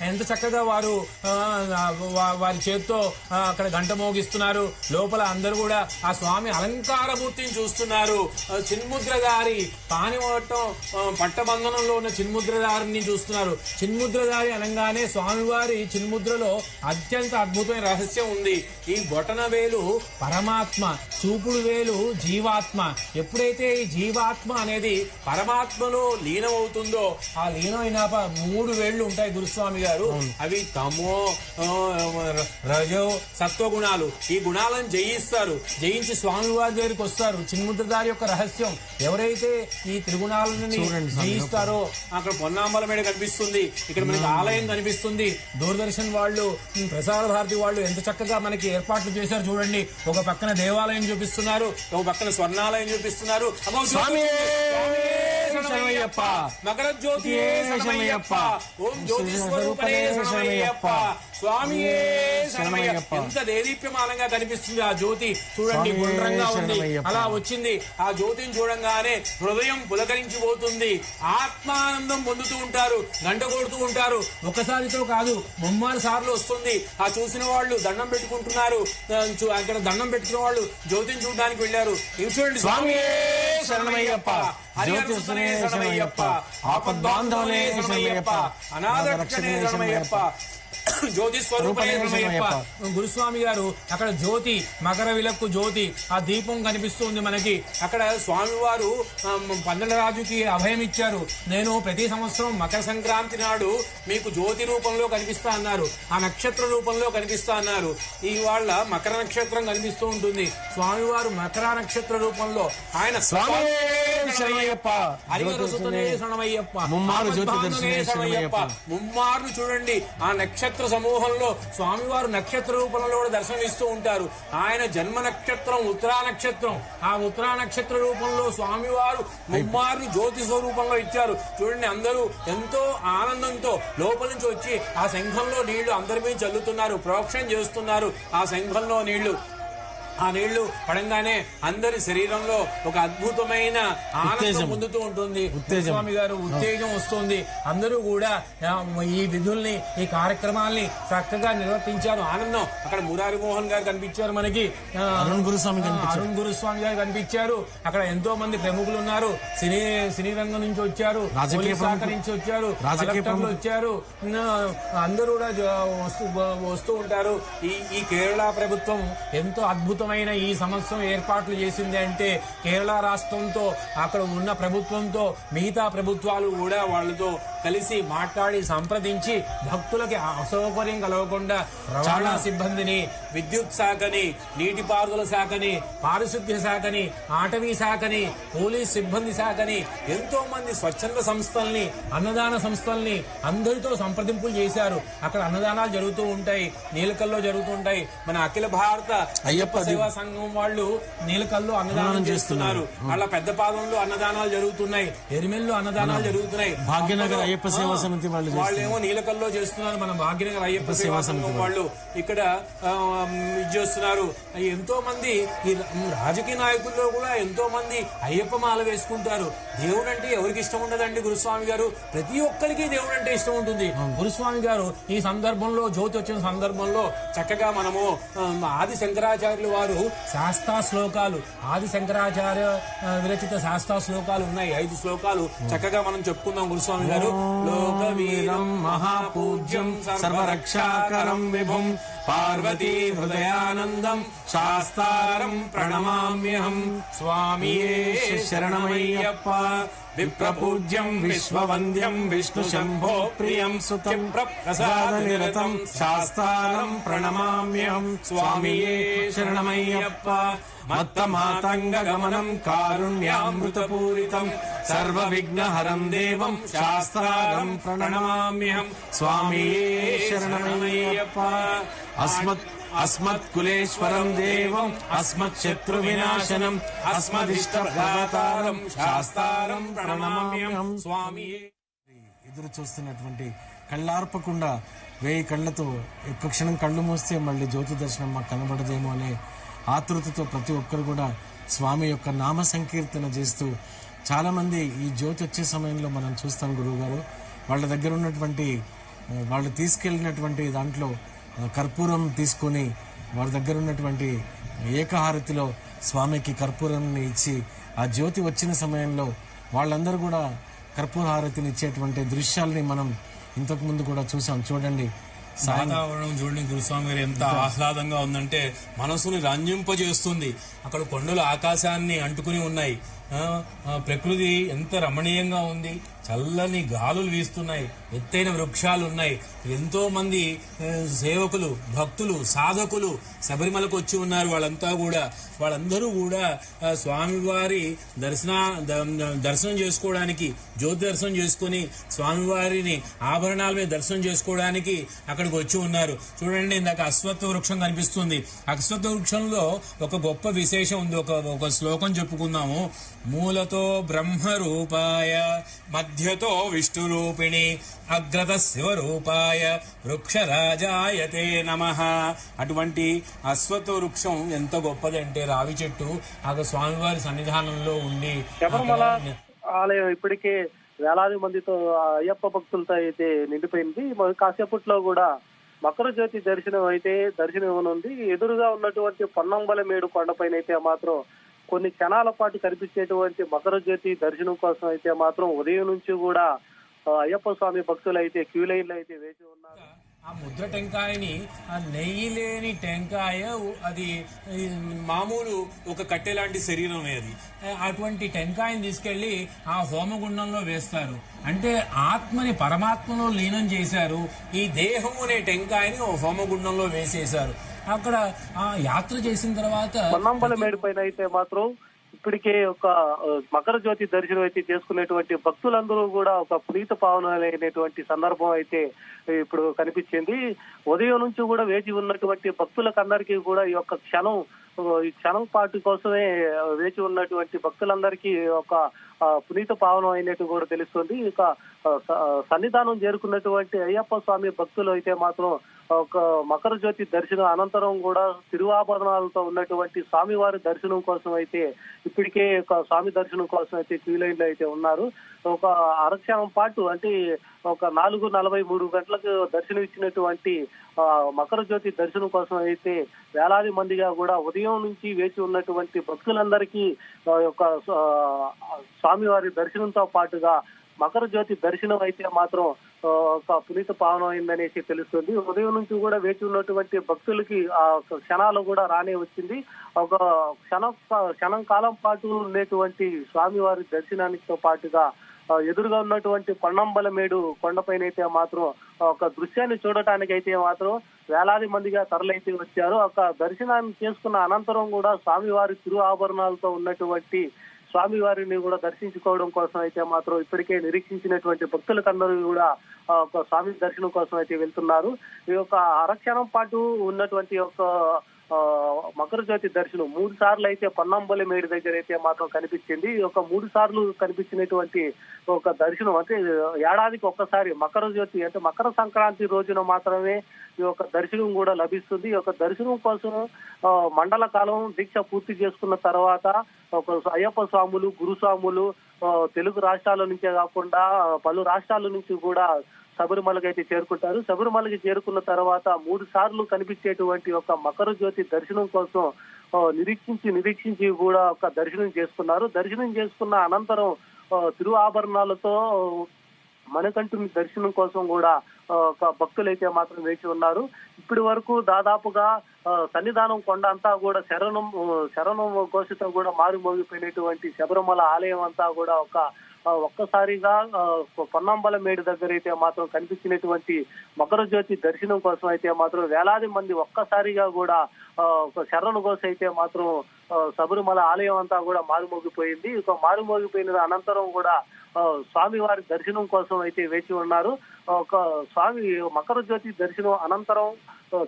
ఎంత చక్కగా వారు వారి చేత్తో అక్కడ గంట మోగిస్తున్నారు. లోపల అందరూ కూడా ఆ స్వామి అలంకారమూర్తిని చూస్తున్నారు. చిన్ముద్రధారి పానివట్టం పట్టబంధనంలో ఉన్న చిన్ముద్రధారిని చూస్తున్నారు. చిన్ముద్రధారి అనగానే స్వామివారి చిన్ముద్రలో అత్యంత అద్భుతమైన రహస్యం ఉంది. ఈ బొటన వేలు పరమాత్మ, చూపుడు వేలు జీవాత్మ. ఎప్పుడైతే ఈ జీవాత్మ అనేది పరమాత్మలో లీనమవుతుందో ఆ లీనమైన 3 వేళ్లు ఉంటాయి గురుస్వామి గారు. అవి తమో రజో సత్వ గుణాలు. ఈ గుణాలను జయిస్తారు. జయించి స్వామివారి దగ్గరికి వస్తారు. చిన్ముద్రధారి యొక్క రహస్యం ఎవరైతే ఈ త్రిగుణాలను జయిస్తారో అక్కడ పొన్నాంబల మేడ కనిపిస్తుంది. ఇక్కడ మనకి ఆలయం కనిపిస్తుంది. దూరదర్శన్ వాళ్ళు, ప్రసార భారతి వాళ్ళు ఎంత చక్కగా మనకి ఏర్పాట్లు చేశారు చూడండి. ఒక పక్కన దేవాలయం చూపిస్తున్నారు, ఒక పక్కన స్వర్ణాలయం చూపిస్తున్నారు. మకర జ్యోతి శరణమయ్యప్ప, ఓం జ్యోతి స్వరూపనే శరణమయ్యప్ప, స్వామియే శరణమయ్యప్ప. ఎంత దేదీప్యమానంగా కనిపిస్తుంది ఆ జ్యోతి. చూడండి, గుండ్రంగా ఉంది. అలా వచ్చింది. ఆ జ్యోతిని చూడంగానే హృదయం పులకరించిపోతుంది. ఆత్మానందం పొందుతూ ఉంటారు. గంట కొడుతూ ఉంటారు. ఒకసారితో కాదు, 3 సార్లు వస్తుంది. ఆ చూసిన వాళ్ళు దండం పెట్టుకుంటున్నారు. అక్కడ దండం పెట్టుకున్న వాళ్ళు జ్యోతిని చూడడానికి వెళ్లారు. ఇవి చూడండి, స్వామియే శరణమయ్యప్ప, హరిహరసుతనే శరణమయ్యప్ప, ఆపద్బాంధవనే శరణమయ్యప్ప, అనాథరక్షణే శరణమయ్యప్ప, జ్యోతి స్వరూపనే శరణమయ్యప్ప. గురుస్వామి గారు అక్కడ జ్యోతి, మకర విలక్కు జ్యోతి, ఆ దీపం కనిపిస్తుంది మనకి. అక్కడ స్వామివారు పందలరాజుకి అభయం ఇచ్చారు. నేను ప్రతి సంవత్సరం మకర సంక్రాంతి నాడు మీకు జ్యోతి రూపంలో కనిపిస్తా అన్నారు. ఆ నక్షత్ర రూపంలో కనిపిస్తా అన్నారు. ఇవాళ మకర నక్షత్రం కనిపిస్తూ ఉంటుంది. స్వామివారు మకర నక్షత్ర రూపంలో ఆయన శరణమయ్యప్ప, హరిహరసుతనే శరణమయ్యప్ప, శరణమయ్యప్ప. ముమ్మార్లు చూడండి. ఆ నక్షత్ర సమూహంలో స్వామివారు నక్షత్ర రూపంలో కూడా దర్శనమిస్తూ ఉంటారు. ఆయన జన్మ నక్షత్రం ఉత్తరా నక్షత్రం. ఆ ఉత్తరా నక్షత్ర రూపంలో స్వామివారు ముమ్మార్లు జ్యోతి స్వరూపంలో ఇచ్చారు. చూడండి, అందరూ ఎంతో ఆనందంతో లోపల నుంచి వచ్చి ఆ శంఖంలో నీళ్లు అందరి మీద చల్లుతున్నారు, ప్రోక్షణ చేస్తున్నారు. ఆ శంఖంలో నీళ్లు, ఆ నీళ్లు పడంగానే అందరి శరీరంలో ఒక అద్భుతమైన ఆనందం పొందుతూ ఉంటుంది. స్వామి గారు ఉత్తేజం వస్తుంది. అందరూ కూడా ఈ విధుల్ని, ఈ కార్యక్రమాల్ని చక్కగా నిర్వర్తించారు. ఆనందం. అక్కడ మురారి మోహన్ గారు కనిపించారు మనకి, అరుణ్ గురుస్వామి గారు కనిపించారు. అక్కడ ఎంతో మంది ప్రముఖులు ఉన్నారు. సినీ రంగం నుంచి వచ్చారు, పోలీస్ శాఖ నుంచి వచ్చారు, కలెక్టర్లు వచ్చారు. అందరూ కూడా వస్తూ ఉంటారు. ఈ కేరళ ప్రభుత్వం ఎంతో అద్భుతమైన ఈ సంవత్సరం ఏర్పాట్లు చేసింది అంటే కేరళ రాష్ట్రంతో, అక్కడ ఉన్న ప్రభుత్వంతో మిగతా ప్రభుత్వాలు కూడా వాళ్ళతో కలిసి మాట్లాడి సంప్రదించి భక్తులకి అసౌకర్యం కలగకుండా రవాణా సిబ్బందిని, విద్యుత్ శాఖని, నీటిపారుదల శాఖని, పారిశుద్ధ్య శాఖని, అటవీ శాఖని, పోలీస్ సిబ్బంది శాఖని, ఎంతో మంది స్వచ్ఛంద సంస్థల్ని, అన్నదాన సంస్థల్ని అందరితో సంప్రదింపులు చేశారు. అక్కడ అన్నదానాలు జరుగుతూ ఉంటాయి, నీలకల్లో జరుగుతూ ఉంటాయి. మన అఖిల భారత అయ్యప్ప సేవా సంఘం వాళ్ళు నీలకల్లో అన్నదానం చేస్తున్నారు. వాళ్ళ పెద్ద పాదంలో అన్నదానాలు జరుగుతున్నాయి, ఎరిమెల్లో అన్నదానాలు జరుగుతున్నాయి. భాగ్యనగర్ అయ్యప్ప సేవా సమితి వాళ్ళేమో నీలకల్లో చేస్తున్నారు. మన భాగ్యనగర్ అయ్యప్ప సేవా సంఘం వాళ్ళు ఇక్కడ చేస్తున్నారు. ఎంతో మంది ఈ రాజకీయ నాయకుల్లో కూడా ఎంతో మంది అయ్యప్ప మాల వేసుకుంటారు. దేవుడు అంటే ఎవరికి ఇష్టం ఉండదండి గురుస్వామి గారు? ప్రతి ఒక్కరికి దేవుడు అంటే ఇష్టం ఉంటుంది. గురుస్వామి గారు ఈ సందర్భంలో, జ్యోతి వచ్చిన సందర్భంలో చక్కగా మనము ఆది శంకరాచార్యులు వారు శాస్త్రా శ్లోకాలు, ఆది శంకరాచార్య విరచిత శాస్త్రా శ్లోకాలు ఉన్నాయి. 5 శ్లోకాలు చక్కగా మనం చెప్పుకుందాం. గురుస్వామి గారు లోకవీరం మహాపూజ్యం సర్వరక్షాకరం విభుం పార్వతీ హృదయానందం శాస్త్రారం ప్రణమామ్యహం, స్వామియే శరణమయ్యప్ప, విప్రపూజ్యం విశ్వవంద్యం విష్ణు శంభో ప్రియం సుతం ప్రసాద నిరతం శాస్త్రారం ప్రణమామ్యహం, స్వామియే శరణమయ్యప్ప. మత్త మాతంగ గమనం కారుణ్యామృతపూరితం సర్వ విఘ్నహరం దేవం శాస్త్రారం ప్రణమామ్యహం, స్వామియే శరణమయ్యప్ప. అస్మత్కులేశ్వరం దేవం అస్మత్ శత్రు వినాశనం అస్మదిష్టప్రదాతారం శాస్త్రారం ప్రణమామ్యహం, స్వామియే. ఎదురు చూస్తున్నటువంటి కళ్ళార్పకుండా 1000 కళ్ళతో ఒక్క క్షణం కళ్ళు మూస్తే మళ్ళీ జ్యోతి దర్శనం మాకు కనబడదేమో అనే ఆతృతతో ప్రతి ఒక్కరు కూడా స్వామి యొక్క నామ సంకీర్తన చేస్తూ, చాలామంది ఈ జ్యోతి వచ్చే సమయంలో మనం చూస్తాం గురువు గారు, వాళ్ళ దగ్గర ఉన్నటువంటి వాళ్ళు తీసుకెళ్ళినటువంటి దాంట్లో కర్పూరం తీసుకొని వారి దగ్గర ఉన్నటువంటి ఏకహారతిలో స్వామికి కర్పూరాన్ని ఇచ్చి ఆ జ్యోతి వచ్చిన సమయంలో వాళ్ళందరూ కూడా కర్పూర హారతిని ఇచ్చేటువంటి దృశ్యాలని మనం ఇంతకు ముందు కూడా చూసాం. చూడండి వాతావరణం చూడండి గురుస్వామి గారు ఎంత ఆహ్లాదంగా ఉందంటే మనసుని రంజింపజేస్తుంది. అక్కడ కొండలు ఆకాశాన్ని అంటుకుని ఉన్నాయి. ప్రకృతి ఎంత రమణీయంగా ఉంది. చల్లని గాలులు వీస్తున్నాయి. ఎత్తైన వృక్షాలు ఉన్నాయి. ఎంతో మంది సేవకులు, భక్తులు, సాధకులు శబరిమలకు వచ్చి ఉన్నారు. వాళ్ళందరూ కూడా స్వామివారి దర్శనం చేసుకోవడానికి, జ్యోతి దర్శనం చేసుకుని స్వామివారిని ఆభరణాల మీద దర్శనం చేసుకోవడానికి అక్కడికి వచ్చి ఉన్నారు. చూడండి, ఇందాక అశ్వత్థ వృక్షం కనిపిస్తుంది. అశ్వత్థ వృక్షంలో ఒక గొప్ప విశేషం ఉంది. ఒక శ్లోకం చెప్పుకుందాము. మూలతో బ్రహ్మరూపాయ, మధ్యతో విష్ణురూపిణి, అగ్రత శివరూపాయ, వృక్షరాజాయతే నమః. అటువంటి అశ్వత్థ వృక్షం ఎంత గొప్పదంటే రావి చెట్టు ఆ స్వామివారి సన్నిధానంలో ఉండి శబరిమల ఆలయం ఇప్పటికే వేలాది మందితో అయ్యప్ప భక్తులతో అయితే నిండిపోయింది. కాసేపట్లో కూడా మకర జ్యోతి దర్శనం ఇవ్వనుంది. ఎదురుగా ఉన్నటువంటి పొన్నంబలమేడు కొండపైన అయితే మాత్రం కొన్ని క్షణాల పాటు కనిపించేటువంటి మకర జ్యోతి దర్శనం కోసం అయితే మాత్రం ఉదయం నుంచి కూడా అయ్యప్ప స్వామి భక్తులు అయితే క్యూ లైన్లు అయితే వేచి ఉన్నారు. ఆ ముద్ర టెంకాయని, ఆ నెయ్యి లేని టెంకాయ, అది మామూలు ఒక కట్టె లాంటి శరీరం అది. అటువంటి టెంకాయని తీసుకెళ్లి ఆ హోమగుండంలో వేస్తారు. అంటే ఆత్మని పరమాత్మలో లీనం చేశారు. ఈ దేహం అనే టెంకాయని హోమగుండంలో వేసేశారు. అక్కడ ఆ యాత్ర చేసిన తర్వాత పొన్నంబలమేడు పైన అయితే మాత్రం ఇప్పటికే ఒక మకర జ్యోతి దర్శనం అయితే చేసుకునేటువంటి భక్తులందరూ కూడా ఒక పునీత పావనమైనటువంటి సందర్భం అయితే ఇప్పుడు కనిపించింది. ఉదయం నుంచి కూడా వేచి ఉన్నటువంటి భక్తులకందరికీ కూడా ఈ క్షణం పాటు కోసమే వేచి ఉన్నటువంటి భక్తులందరికీ ఒక పునీత పావనం అయినట్టు కూడా తెలుస్తుంది. ఇక సన్నిధానం చేరుకున్నటువంటి అయ్యప్ప స్వామి భక్తులు అయితే మాత్రం ఒక మకర జ్యోతి దర్శనం అనంతరం కూడా తిరువాభరణాలతో ఉన్నటువంటి స్వామివారి దర్శనం కోసం అయితే ఇప్పటికే ఒక స్వామి దర్శనం కోసం అయితే క్యూ లైన్లో అయితే ఉన్నారు. ఒక అరక్షణం పాటు అంటే ఒక 4:43 గంటలకు దర్శనం ఇచ్చినటువంటి మకర జ్యోతి దర్శనం కోసం అయితే వేలాది మందిగా కూడా ఉదయం నుంచి వేచి ఉన్నటువంటి భక్తులందరికీ యొక్క స్వామివారి దర్శనంతో పాటుగా మకర జ్యోతి దర్శనం అయితే మాత్రం ఒక పునీత పావనం అయిందనేసి తెలుస్తుంది. ఉదయం నుంచి కూడా వేచి ఉన్నటువంటి భక్తులకి ఆ క్షణాలు కూడా రానే వచ్చింది. ఒక క్షణం కాలం పాటు ఉండేటువంటి స్వామివారి దర్శనానికితో పాటుగా ఎదురుగా ఉన్నటువంటి పొన్నంబలమేడు కొండపైన అయితే మాత్రం ఒక దృశ్యాన్ని చూడటానికి అయితే మాత్రం వేలాది మందిగా తరలైతే వచ్చారు. ఒక దర్శనాన్ని చేసుకున్న అనంతరం కూడా స్వామివారి తిరు ఆభరణాలతో ఉన్నటువంటి స్వామివారిని కూడా దర్శించుకోవడం కోసం అయితే మాత్రం ఇప్పటికే నిరీక్షించినటువంటి భక్తులకందరూ కూడా ఒక స్వామి దర్శనం కోసం అయితే వెళ్తున్నారు. ఈ యొక్క అరక్షణం పాటు ఉన్నటువంటి ఒక మకర జ్యోతి దర్శనం 3 సార్లు అయితే పొన్నంబలమేడు దగ్గర అయితే మాత్రం కనిపించింది. ఒక 3 సార్లు కనిపించినటువంటి ఒక దర్శనం అంటే ఏడాదికి ఒక్కసారి మకర జ్యోతి అంటే మకర సంక్రాంతి రోజున మాత్రమే ఈ యొక్క దర్శనం కూడా లభిస్తుంది. ఈ యొక్క దర్శనం కోసం మండల కాలం దీక్ష పూర్తి చేసుకున్న తర్వాత ఒక అయ్యప్ప స్వాములు, గురుస్వాములు తెలుగు రాష్ట్రాల నుంచే కాకుండా పలు రాష్ట్రాల నుంచి కూడా శబరిమలకి అయితే చేరుకుంటారు. శబరిమలకి చేరుకున్న తర్వాత 3 సార్లు కనిపించేటువంటి ఒక మకర జ్యోతి దర్శనం కోసం నిరీక్షించి కూడా ఒక దర్శనం చేసుకున్నారు. దర్శనం చేసుకున్న అనంతరం తిరు ఆభరణాలతో మణికంఠుని దర్శనం కోసం కూడా ఒక భక్తులైతే మాత్రం వేచి ఉన్నారు. ఇప్పటి వరకు దాదాపుగా సన్నిధానం కొండ అంతా కూడా శరణం ఘోషతో కూడా మారుమోగిపోయినటువంటి శబరిమల ఆలయం అంతా కూడా ఒక్కసారిగా పొన్నంబలమేడు దగ్గర అయితే మాత్రం కనిపించినటువంటి మకర జ్యోతి దర్శనం కోసం అయితే మాత్రం వేలాది మంది ఒక్కసారిగా కూడా ఒక శరణు ఘోష అయితే మాత్రం శబరిమల ఆలయం అంతా కూడా మారుమోగిపోయింది. మారుమోగిపోయిన అనంతరం కూడా స్వామివారి దర్శనం కోసం అయితే వేచి ఉన్నారు. ఒక స్వామి మకర జ్యోతి దర్శనం అనంతరం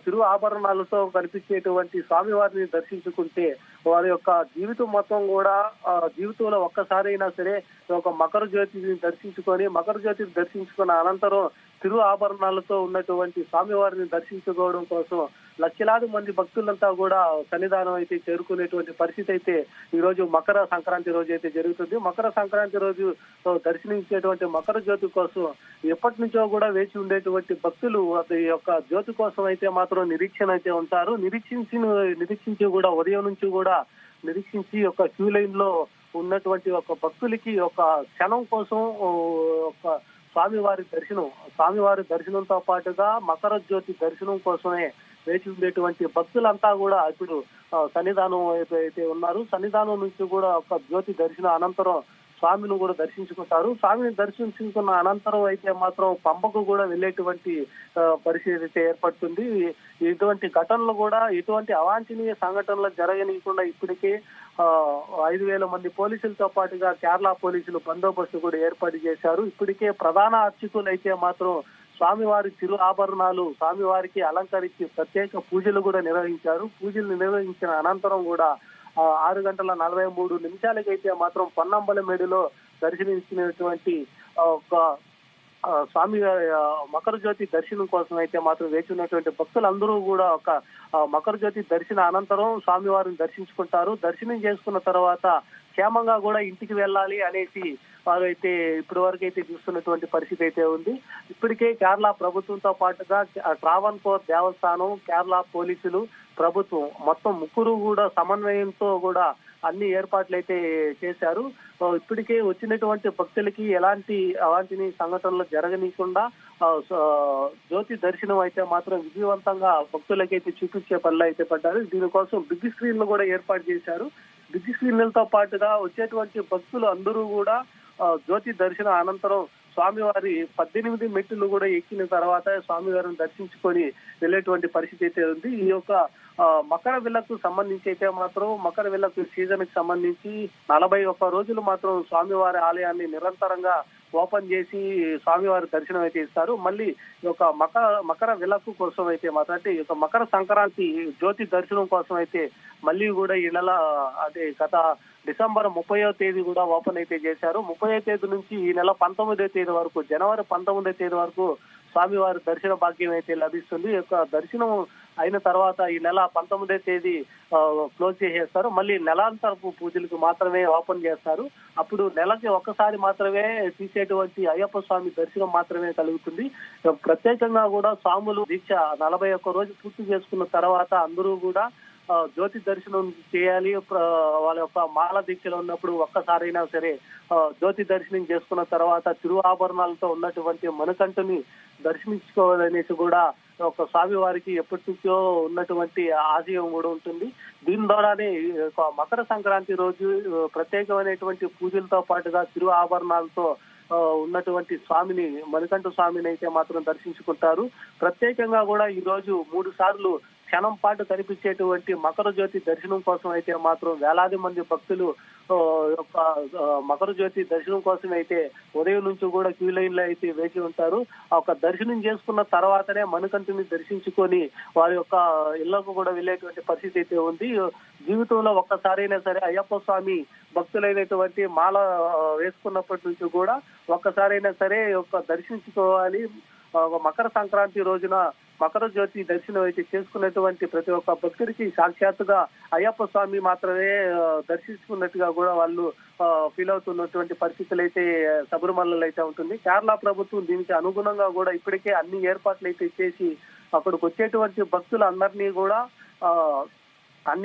తిరు ఆభరణాలతో కనిపించేటువంటి స్వామివారిని దర్శించుకుంటే వారి యొక్క జీవితం మొత్తం కూడా జీవితంలో ఒక్కసారైనా సరే ఒక మకర జ్యోతిని దర్శించుకున్న అనంతరం తిరు ఆభరణాలతో ఉన్నటువంటి స్వామివారిని దర్శించుకోవడం కోసం లక్షలాది మంది భక్తులంతా కూడా సన్నిధానం అయితే చేరుకునేటువంటి పరిస్థితి అయితే ఈ రోజు మకర సంక్రాంతి రోజు అయితే జరుగుతుంది. మకర సంక్రాంతి రోజు దర్శనించేటువంటి మకర జ్యోతి కోసం ఎప్పటి నుంచో కూడా వేచి ఉండేటువంటి భక్తులు ఈ యొక్క జ్యోతి కోసం అయితే మాత్రం నిరీక్షణ అయితే ఉంటారు. నిరీక్షించి కూడా ఉదయం నుంచి కూడా నిరీక్షించి ఒక క్యూ లైన్ లో ఉన్నటువంటి ఒక భక్తులకి ఒక క్షణం కోసం ఒక స్వామివారి దర్శనంతో పాటుగా మకర జ్యోతి దర్శనం కోసమే వేచి ఉండేటువంటి భక్తులంతా కూడా ఇప్పుడు సన్నిధానం అయితే ఉన్నారు. సన్నిధానం నుంచి కూడా ఒక జ్యోతి దర్శనం అనంతరం స్వామిని కూడా దర్శించుకుంటారు. స్వామిని దర్శించుకున్న అనంతరం అయితే మాత్రం పంపకు కూడా వెళ్ళేటువంటి పరిస్థితి అయితే ఏర్పడుతుంది. ఇటువంటి ఘటనలు కూడా ఎటువంటి అవాంఛనీయ సంఘటనలు జరగనీయకుండా ఇప్పటికే 5,000 మంది పోలీసులతో పాటుగా కేరళ పోలీసులు బందోబస్తు కూడా ఏర్పాటు చేశారు. ఇప్పటికే ప్రధాన అర్చకులు అయితే మాత్రం స్వామివారి తిరు ఆభరణాలు స్వామివారికి అలంకరించి ప్రత్యేక పూజలు కూడా నిర్వహించారు. పూజలు నిర్వహించిన అనంతరం కూడా 6:43 అయితే మాత్రం పొన్నంబలమేడులో దర్శనమిచ్చినటువంటి ఒక స్వామి మకర జ్యోతి దర్శనం కోసం అయితే మాత్రం వేచి ఉన్నటువంటి భక్తులందరూ కూడా ఒక మకర జ్యోతి దర్శన అనంతరం స్వామివారిని దర్శించుకుంటారు. దర్శనం చేసుకున్న తర్వాత క్షేమంగా కూడా ఇంటికి వెళ్ళాలి అనేసి వారు అయితే ఇప్పటి వరకు అయితే చూస్తున్నటువంటి పరిస్థితి అయితే ఉంది. ఇప్పటికే కేరళ ప్రభుత్వంతో పాటుగా ట్రావెన్కోర్ దేవస్థానం, కేరళ పోలీసులు, ప్రభుత్వం మొత్తం ముగ్గురు కూడా సమన్వయంతో కూడా అన్ని ఏర్పాట్లు అయితే చేశారు. ఇప్పటికే వచ్చినటువంటి భక్తులకి ఎలాంటి అవాంఛనీయ సంఘటనలు జరగనీయకుండా జ్యోతి దర్శనం అయితే మాత్రం విజయవంతంగా భక్తులకైతే చూపించే పనులు అయితే పడ్డారు. దీనికోసం బిగ్ స్క్రీన్లు కూడా ఏర్పాటు చేశారు. బిగ్ స్క్రీన్లతో పాటుగా వచ్చేటువంటి భక్తులు అందరూ కూడా జ్యోతి దర్శనం అనంతరం స్వామివారి 18 మెట్టులు కూడా ఎక్కిన తర్వాత స్వామివారిని దర్శించుకొని వెళ్ళేటువంటి పరిస్థితి అయితే ఉంది. ఈ యొక్క మకర విలక్కు సంబంధించి అయితే మాత్రం మకర విలక్కు సీజన్ కి సంబంధించి 41 రోజులు మాత్రం స్వామివారి ఆలయాన్ని నిరంతరంగా ఓపెన్ చేసి స్వామివారి దర్శనం అయితే ఇస్తారు. మళ్ళీ ఈ యొక్క మకర విలక్కు కోసం అయితే మాత్రం అంటే ఈ యొక్క మకర సంక్రాంతి జ్యోతి దర్శనం కోసం అయితే మళ్ళీ కూడా ఈ నెల అంటే గత డిసెంబర్ 30వ తేదీ కూడా ఓపెన్ అయితే చేశారు. 30వ తేదీ నుంచి ఈ నెల 19వ తేదీ వరకు, జనవరి 19వ తేదీ వరకు స్వామివారి దర్శన భాగ్యం అయితే లభిస్తుంది. ఈ యొక్క దర్శనం అయిన తర్వాత ఈ నెల 19వ తేదీ క్లోజ్ చేసేస్తారు. మళ్ళీ నెలాంతరపు పూజలకు మాత్రమే ఓపెన్ చేస్తారు. అప్పుడు నెలకి ఒక్కసారి మాత్రమే తీసేటువంటి అయ్యప్ప స్వామి దర్శనం మాత్రమే కలుగుతుంది. ప్రత్యేకంగా కూడా స్వాములు దీక్ష 41 రోజు పూర్తి చేసుకున్న తర్వాత అందరూ కూడా జ్యోతి దర్శనం చేయాలి. వాళ్ళ యొక్క మాల దీక్షలో ఉన్నప్పుడు ఒక్కసారైనా సరే జ్యోతి దర్శనం చేసుకున్న తర్వాత తిరు ఆభరణాలతో ఉన్నటువంటి మణికంఠుని దర్శించుకోవాలనేసి కూడా ఒక స్వామి వారికి ఎప్పటి నుంచో ఉన్నటువంటి ఆశయం కూడా ఉంటుంది. దీని ద్వారానే మకర సంక్రాంతి రోజు ప్రత్యేకమైనటువంటి పూజలతో పాటుగా తిరు ఆభరణాలతో ఉన్నటువంటి స్వామిని, మణికంఠ స్వామిని అయితే మాత్రం దర్శించుకుంటారు. ప్రత్యేకంగా కూడా ఈ రోజు 3 సార్లు క్షణం పాటు కనిపించేటువంటి మకర జ్యోతి దర్శనం కోసం అయితే మాత్రం వేలాది మంది భక్తులు యొక్క మకర జ్యోతి దర్శనం కోసం అయితే ఉదయం నుంచి కూడా క్యూ లైన్ లో అయితే వేచి ఉంటారు. ఒక దర్శనం చేసుకున్న తర్వాతనే మణికంఠుని దర్శించుకొని వారి యొక్క ఇళ్లకు కూడా వెళ్ళేటువంటి పరిస్థితి అయితే ఉంది. జీవితంలో ఒక్కసారైనా సరే అయ్యప్ప స్వామి భక్తులైనటువంటి మాల వేసుకున్నప్పటి నుంచి కూడా ఒక్కసారైనా సరే దర్శించుకోవాలి. మకర సంక్రాంతి రోజున మకర జ్యోతి దర్శనం అయితే చేసుకున్నటువంటి ప్రతి ఒక్క భక్తుడికి సాక్షాత్తుగా అయ్యప్ప స్వామి మాత్రమే దర్శించుకున్నట్టుగా కూడా వాళ్ళు ఫీల్ అవుతున్నటువంటి పరిస్థితులు అయితే శబరిమలలో అయితే ఉంటుంది. కేరళ ప్రభుత్వం దీనికి అనుగుణంగా కూడా ఇప్పటికే అన్ని ఏర్పాట్లు అయితే చేసి అక్కడికి వచ్చేటువంటి భక్తులందరినీ కూడా అన్ని